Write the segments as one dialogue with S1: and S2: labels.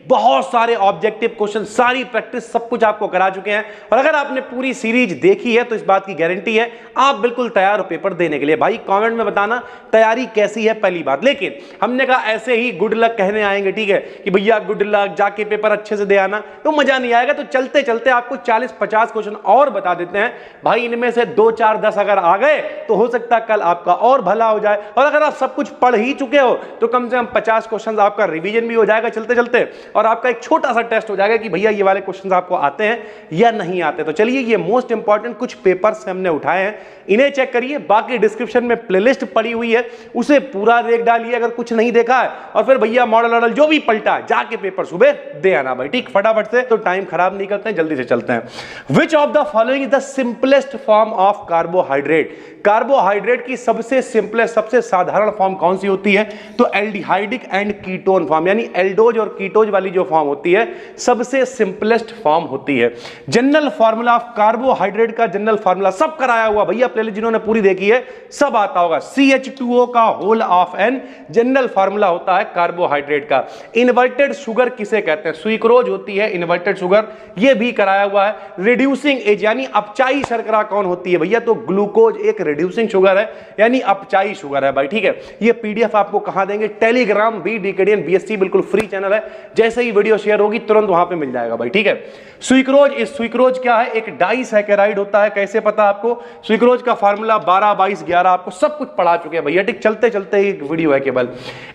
S1: बहुत सारे objective question, सारी प्रैक्टिस, सब कुछ आपको करा चुके हैं। और अगर आपने पूरी सीरीज देखी है तो इस बात की गारंटी है आप बिल्कुल तैयार हो पेपर देने के लिए। भाई कमेंट में बताना तैयारी कैसी है पहली बात। लेकिन हमने कहा ऐसे ही गुड लक कहने आएंगे, ठीक है, कि भैया गुड लक, जाके पेपर अच्छे से दे आना, तो मजा नहीं आएगा। तो चलते चलते आपको 40-50 क्वेश्चन और बता देते हैं। भाई इनमें से 2, 4, 10 अगर आ गए तो हो सकता है कल आपका और भला हो जाए। और अगर आप सब कुछ पढ़ ही चुके हो तो कम से कम 50 क्वेश्चन आपका रिवीजन भी हो जाएगा चलते चलते, और आपका एक छोटा सा टेस्ट हो जाएगा कि भैया ये वाले क्वेश्चन आपको आते हैं या नहीं आते। तो चलिए, ये मोस्ट इंपॉर्टेंट कुछ पेपर्स हमने उठाए हैं, इन्हें चेक करिए। बाकी डिस्क्रिप्शन में प्लेलिस्ट पड़ी हुई है, उसे पूरा देख डालिए अगर कुछ नहीं देखा है। और फिर भैया मॉडल वॉडल जो भी पलटा जाके पेपर सुबह दे आना भाई, ठीक, फटाफट से। तो टाइम खराब नहीं करते हैं, जल्दी से चलते हैं। Which of the following is the simplest form of carbohydrate? Carbohydrate की सबसे सिंपलेस्ट, सबसे साधारण फॉर्म कौन सी होती है? तो एल्डिहाइडिक एंड कीटोन फॉर्म, यानी एल्डोज और कीटोज वाली जो फॉर्म होती है सबसे सिंपलेस्ट फॉर्म होती है। जनरल फार्मूला ऑफ कार्बोहाइड्रेट का जनरल फार्मूला सब कराया हुआ भैया, पहले जिन्होंने पूरी देखी है सब आता होगा। CH2O का whole of N general formula होता है कार्बोहाइड्रेट का। इन्वर्टेड शुगर किसे कहते हैं? सुइक्रोज होती है इन्वर्टेड शुगर, ये भी कराया हुआ है। रिड्यूसिंग एज यानी अपचाई शर्करा कौन होती है भैया? तो ग्लूकोज एक रिड्यूसिंग शुगर है, यानी अपचाई शुगर है भाई, ठीक है। ये पीडीएफ आपको कहां देंगे? टेलीग्राम बी डिकेडियन BSc, बिल्कुल फ्री चैनल है, जैसे ही वीडियो शेयर होगी तुरंत वहां पे मिल जाएगा भाई, ठीक है। सुइक्रोज, इस सुइक्रोज क्या है? एक डाइसैकेराइड होता है। कैसे पता आपको? सुइक्रोज का फार्मूला 12, 22, 11 आपको सब कुछ पढ़ा चुके हैं भैया, ठीक। चलते चलते एक वीडियो है केवल।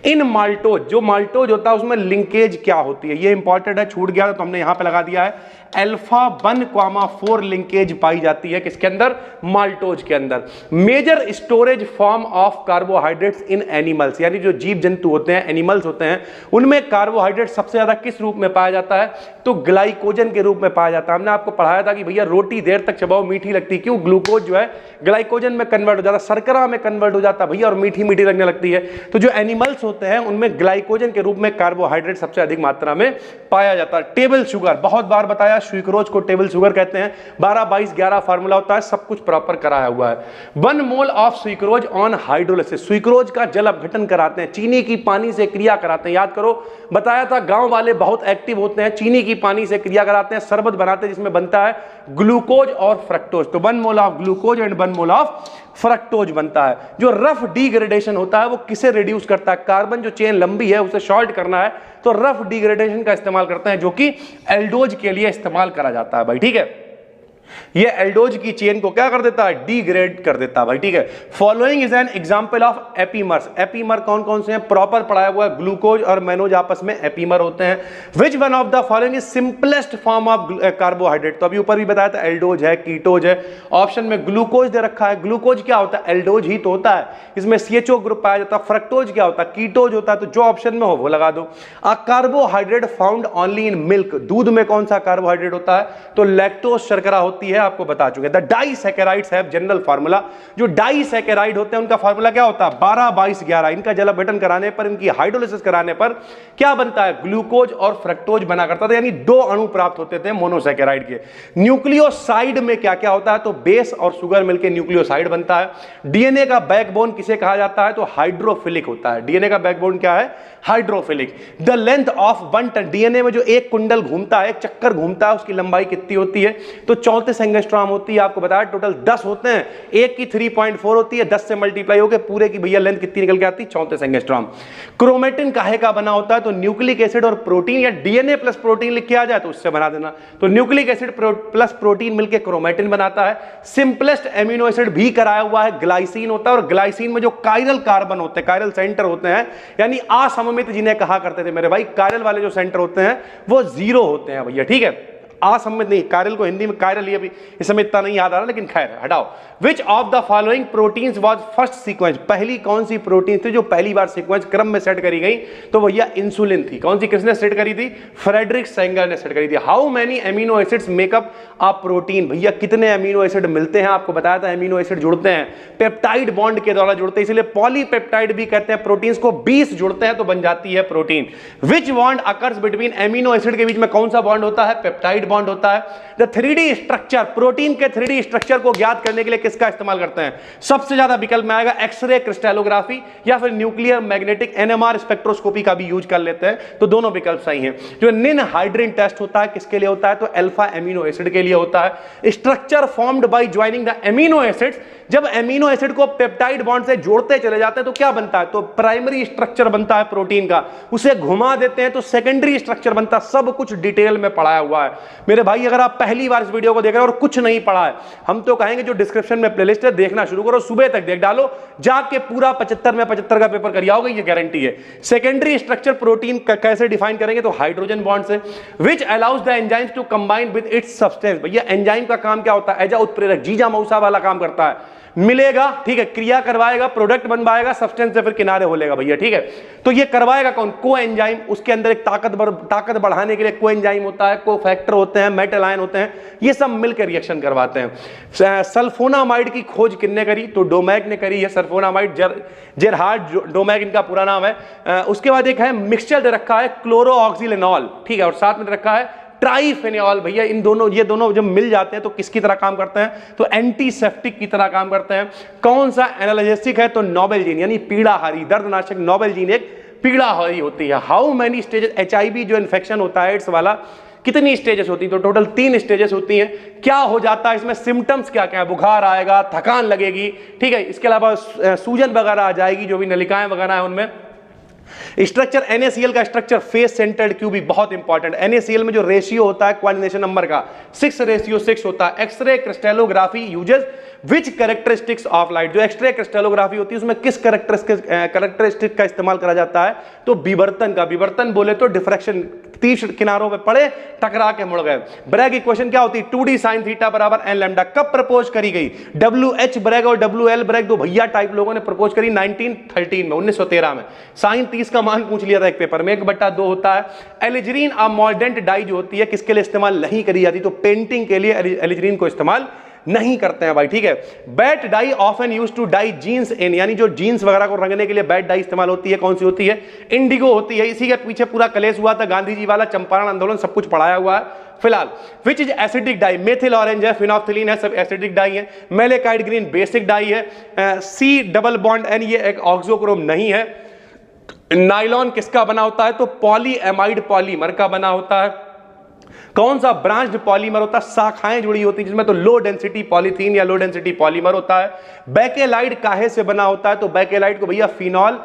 S1: इन माल्टोज, जो माल्टोज होता है उसमें लिंकेज क्या होती है? ये इंपॉर्टेंट है, छूट गया तो हमने यहां पे लगा दिया है। अल्फा 1,4 लिंकेज पाई जाती है किसके अंदर? माल्टोज के अंदर। Major storage form of carbohydrates in animals, यानी जो जीव जंतु होते हैं, एनिमल्स होते हैं, उनमें कार्बोहाइड्रेट सबसे ज्यादा किस रूप में पाया जाता है? तो ग्लाइकोजन के रूप में पाया जाता है। हमने आपको पढ़ाया था कि भैया रोटी देर तक चबाओ मीठी लगती है, क्यों? ग्लूकोज जो है ग्लाइकोजन में कन्वर्ट हो जाता है, शर्करा में कन्वर्ट हो जाता है भैया, और मीठी मीठी लगने लगती है। तो जो एनिमल्स होते हैं उनमें ग्लाइकोजन के रूप में कार्बोहाइड्रेट सबसे अधिक मात्रा में पाया जाता है। टेबल शुगर, बहुत बार बताया, सुइक्रोज को टेबल शुगर कहते हैं। 12, 22, 11 फार्मूला होता है, सब कुछ प्रॉपर कराया हुआ है। 1 मोल ऑफ सुइक्रोज ऑन हाइड्रोलिसिस, सुइक्रोज का जल अपघटन कराते हैं, चीनी की पानी से क्रिया कराते हैं। याद करो, बताया था गांव वाले बहुत एक्टिव होते हैं, चीनी की पानी से क्रिया कराते हैं, शरबत बनाते हैं जिसमें बनता है ग्लूकोज और फ्रक्टोज। तो 1 mole of glucose and 1 mole of fructose बनता है। जो रफ डिग्रेडेशन होता है वो किसे रिड्यूस करता है? कार्बन जो चेन लंबी है उसे शॉर्ट करना है तो रफ डिग्रेडेशन का इस्तेमाल करते हैं, जो कि एल्डोज के लिए इस्तेमाल करा जाता है भाई, ठीक है। ये एल्डोज की चेन को क्या कर देता है? डिग्रेड कर देता है भाई, ठीक है। Following is an example of epimers, epimer कौन कौन से हैं? प्रॉपर पढ़ाया हुआ है, ग्लूकोज और मैनोज आपस में एपीमर होते हैं। Which one of the following is simplest form of carbohydrate? तो अभी ऊपर भी बताया था एल्डोज है, कीटोज है, ऑप्शन में ग्लूकोज दे रखा है। ग्लूकोज क्या होता है? एल्डोज ही तो होता है, इसमें CHO ग्रुप पाया जाता है। फ्रक्टोज क्या होता है? कीटोज होता है। तो जो ऑप्शन में हो वो लगा दो। A carbohydrate found only in milk, दूध में कौन सा कार्बोहाइड्रेट होता है? तो लैक्टोज शर्करा होती है, आपको बता चुके हैं। द डाइसैकेराइड्स है जनरल फार्मूला। जो डाइसैकेराइड होते हैं उनका फार्मूला क्या होता है? 12, 22, 11। इनका जल अपघटन कराने पर, इनकी हाइड्रोलिसिस कराने पर क्या बनता है? ग्लूकोज और फ्रक्टोज बना करता था, यानी 2 अणु प्राप्त होते थे मोनोसैकेराइड के। न्यूक्लियोसाइड में क्या क्या होता है? तो बेस और शुगर मिलकर न्यूक्लियोसाइड बनता है। डीएनए का बैकबोन किसे कहा जाता है? तो हाइड्रोफिलिक होता है। डीएनए का बैकबोन क्या है? Hydrophilic. The length of 1 turn, DNA में जो एक कुंडल घूमता है, एक चक्कर घूमता है, उसकी लंबाई कितनी होती है? तो 34 एंगस्ट्रॉम होती है। आपको बताया टोटल 10 होते हैं, एक की 3.4 होती है, 10 से मल्टीप्लाई होकर पूरे की भैया लेंथ कितनी निकल के आती है? 34 एंगस्ट्रॉम। क्रोमेटिन काहे का बना होता है? तो न्यूक्लिक एसिड और प्रोटीन, या डीएनए प्लस प्रोटीन लिख के आ जाए तो उससे बना देना। तो न्यूक्लिक एसिड प्लस प्रोटीन मिलकर क्रोमेटिन बनाता है। सिंपलेस्ट एमिनो एसिड भी कराया हुआ है, ग्लाइसिन होता है। और ग्लाइसिन में जो कायरल कार्बन होते हैं, कायरल सेंटर होते हैं, यानी असममित जिन्हें कहा करते थे मेरे भाई, कायरल वाले जो सेंटर होते हैं वो 0 होते हैं भैया, ठीक है। असममित नहीं, कायरल को हिंदी में कायरल, ये भी इस समय इतना नहीं याद आ रहा, लेकिन खैर हटाओ। Which of the following proteins was first sequence, पहली कौन सी प्रोटीन थी जो पहली बार सीक्वेंस क्रम में सेट करी गई? तो भैया इंसुलिन थी। कौन सी, किसने सेट करी थी? फ्रेडरिक सेंगर ने सेट करी थी। How many amino acids makeup a protein, भैया कितने एमिनो एसिड मिलते हैं? आपको बताया था एमिनो एसिड जुड़ते हैं पेप्टाइड बॉन्ड के द्वारा जुड़ते हैं, इसलिए पॉलीपेप्टाइड भी कहते हैं। प्रोटीन्स को 20 जुड़ते हैं तो बन जाती है प्रोटीन। विच bond occurs between amino acid, के बीच में कौन सा बॉन्ड होता है? पेप्टाइड बॉन्ड होता है। द 3D स्ट्रक्चर, प्रोटीन के 3D स्ट्रक्चर को ज्ञात करने के लिए किसका इस्तेमाल करते हैं? सबसे ज्यादा विकल्प में आएगा एक्सरे क्रिस्टलोग्राफी या फिर न्यूक्लियर मैग्नेटिक NMR स्पेक्ट्रोस्कोपी का भी यूज कर लेते हैं, तो दोनों विकल्प सही हैं। जो निन हाइड्रिन टेस्ट होता है किसके लिए होता है? तो अल्फा एमिनो एसिड के लिए होता है। Structure formed by joining the amino acids, जब एमिनो एसिड को पेप्टाइड बॉन्ड से जोड़ते चले जाते हैं तो क्या बनता है? तो प्राइमरी स्ट्रक्चर बनता है प्रोटीन का, उसे घुमा देते हैं तो सेकेंडरी स्ट्रक्चर बनता है। सब कुछ डिटेल में पढ़ाया हुआ है मेरे भाई। अगर आप पहली बार इस वीडियो को देख रहे हो और कुछ नहीं पढ़ा है, हम तो कहेंगे जो डिस्क्रिप्शन में प्लेलिस्ट है देखना शुरू करो, सुबह तक देख डालो, जाके पूरा 75 में 75 का पेपर कर आओगे, ये गारंटी है। सेकेंडरी स्ट्रक्चर प्रोटीन कैसे डिफाइन करेंगे? तो हाइड्रोजन बॉन्ड से, which allows the enzymes to combine with its substance. भैया एंजाइम का काम क्या होता है? एज अ उत्प्रेरक, जीजा मऊसा वाला काम करता है। मिलेगा, ठीक है, क्रिया करवाएगा, प्रोडक्ट बनवाएगा, सब्सटेंस से फिर किनारे हो लेगा भैया, ठीक है। तो ये करवाएगा कौन? को एंजाइम। उसके अंदर एक ताकत बढ़ाने के लिए को एंजाइम होता है, को फैक्टर होते हैं, मेटल आयन होते हैं, ये सब मिलकर रिएक्शन करवाते हैं। सल्फोनामाइड की खोज किसने करी? तो डोमैक ने करी है। सल्फोनामाइड, जेरहार्ड डोमैक इनका पूरा नाम है। उसके बाद एक है मिक्सचर दे रखा है क्लोरोऑक्सिलेनॉल, ठीक है, और साथ में रखा है ट्राइफेनॉल। भैया इन दोनों, ये दोनों जब मिल जाते हैं तो किसकी तरह काम करते हैं? तो एंटीसेप्टिक की तरह काम करते हैं। कौन सा एनाल्जेसिक है? तो नोबेलजीन, यानी पीड़ाहारी, दर्दनाशक। नोबेलजीन एक पीड़ाहारी होती है। How many stages? HIV जो इन्फेक्शन होता है एड्स वाला, कितनी स्टेजेस होती है? तो टोटल 3 स्टेजेस होती हैं। क्या हो जाता है इसमें? सिम्टम्स क्या क्या है? बुखार आएगा, थकान लगेगी, ठीक है, इसके अलावा सूजन वगैरह आ जाएगी, जो भी नलिकाएं वगैरह है उनमें। स्ट्रक्चर, NaCl का स्ट्रक्चर फेस सेंटर्ड क्यूबिक, बहुत इंपॉर्टेंट। NaCl में जो रेशियो होता है कोऑर्डिनेशन नंबर का 6:6 होता है। X-ray crystallography uses which characteristics of light, जो एक्सरे क्रिस्टलोग्राफी होती है उसमें किस कैरेक्टरिस्टिक का इस्तेमाल करा जाता है? तो विवर्तन का। विवर्तन बोले तो डिफ्रैक्शन, 30 किनारों पे पड़े, टकरा के मुड़ गए। ब्रैग इक्वेशन क्या होती है? 2D sin थीटा बराबर n लैम्डा। कब प्रपोज करी गई? WH ब्रैग और WL ब्रैग दो भैया टाइप लोगों ने प्रपोज करी 1913 में, 1913 में। साइन 30 का मान पूछ लिया था एक पेपर में, 1/2 होता है। एलिजरीन अमोल्डेंट डाई जो होती है किसके लिए इस्तेमाल नहीं करी जाती? तो पेंटिंग के लिए एलिजरीन को इस्तेमाल नहीं करते हैं भाई, ठीक है। Vat dye often used to dye jeans in, यानी जो जीन्स वगैरह को रंगने के लिए बैट डाई इस्तेमाल होती है, कौन सी होती है? इंडिगो होती है। इसी के पीछे पूरा कलेश हुआ था, गांधी जी वाला चंपारण आंदोलन, सब कुछ पढ़ाया हुआ है फिलहाल। Which is acidic dye? Methyl orange है, फिनोफ्थिलीन है, सब एसिडिक डाई है। मेलेकाइड ग्रीन बेसिक डाई है। C डबल बॉन्ड N, ये एक ऑक्सोक्रोम नहीं है। नाइलॉन किसका बना होता है? तो पॉलीएमाइड पॉलीमर का बना होता है। कौन सा ब्रांच्ड पॉलीमर होता है? शाखाएं जुड़ी होती हैं जिसमें, तो लो डेंसिटी पॉलीथीन या लो डेंसिटी पॉलीमर होता है। बेकेलाइड काहे से बना होता है? तो बेकेलाइड को भैया फिनॉल,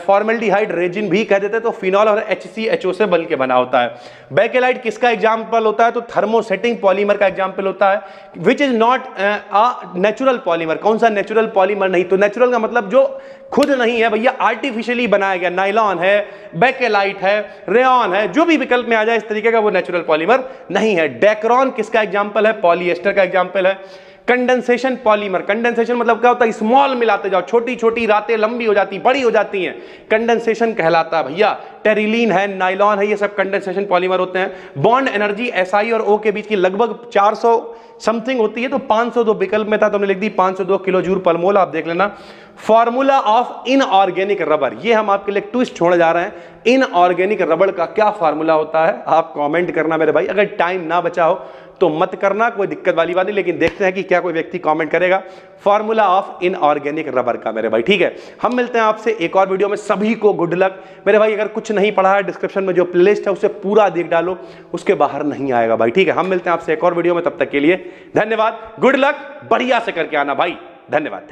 S1: फॉर्मेल्डिहाइड रेजिन भी कह देते हैं, तो फिनॉल और HCHO से बन के बना होता है। बेकेलाइड किसका एग्जाम्पल होता है? तो थर्मोसेटिंग पॉलीमर का एग्जाम्पल होता है। Which is not a natural polymer? कौन सा नेचुरल पॉलीमर नहीं? तो नेचुरल का मतलब जो खुद नहीं है भैया, आर्टिफिशियली बनाया गया। नाइलॉन है, बेकेलाइट है, रेयॉन है, जो भी विकल्प में आ जाए इस तरीके का, वो नेचुरल पॉलीमर नहीं है। डेक्रॉन किसका एग्जाम्पल है? पॉलिएस्टर का एग्जाम्पल है। कंडेंसेशन पॉलीमर, कंडेंसेशन मतलब क्या होता है? स्मॉल मिलाते जाओ, छोटी छोटी रातें लंबी हो जाती, बड़ी हो जाती हैं, कंडेंसेशन कहलाता है भैया। टेरिलीन है, नाइलॉन है, ये सब कंडेंसेशन पॉलीमर होते हैं। बॉन्ड एनर्जी Si और O के बीच की लगभग 400 समथिंग होती है, तो 502 विकल्प में था, तो हमने लिख दी 502 किलो जूल पर मोल, आप देख लेना। फॉर्मूला ऑफ इनऑर्गेनिक रबर, ये हम आपके लिए ट्विस्ट छोड़ने जा रहे हैं। इनऑर्गेनिक रबर का क्या फार्मूला होता है? आप कमेंट करना मेरे भाई, अगर टाइम ना बचा हो तो मत करना, कोई दिक्कत वाली बात नहीं, लेकिन देखते हैं कि क्या कोई व्यक्ति कमेंट करेगा फॉर्मूला ऑफ इनऑर्गेनिक रबर का मेरे भाई, ठीक है। हम मिलते हैं आपसे एक और वीडियो में, सभी को गुड लक मेरे भाई। अगर कुछ नहीं पढ़ा है, डिस्क्रिप्शन में जो प्लेलिस्ट है उसे पूरा देख डालो, उसके बाहर नहीं आएगा भाई, ठीक है। हम मिलते हैं आपसे एक और वीडियो में, तब तक के लिए धन्यवाद, गुड लक, बढ़िया से करके आना भाई, धन्यवाद।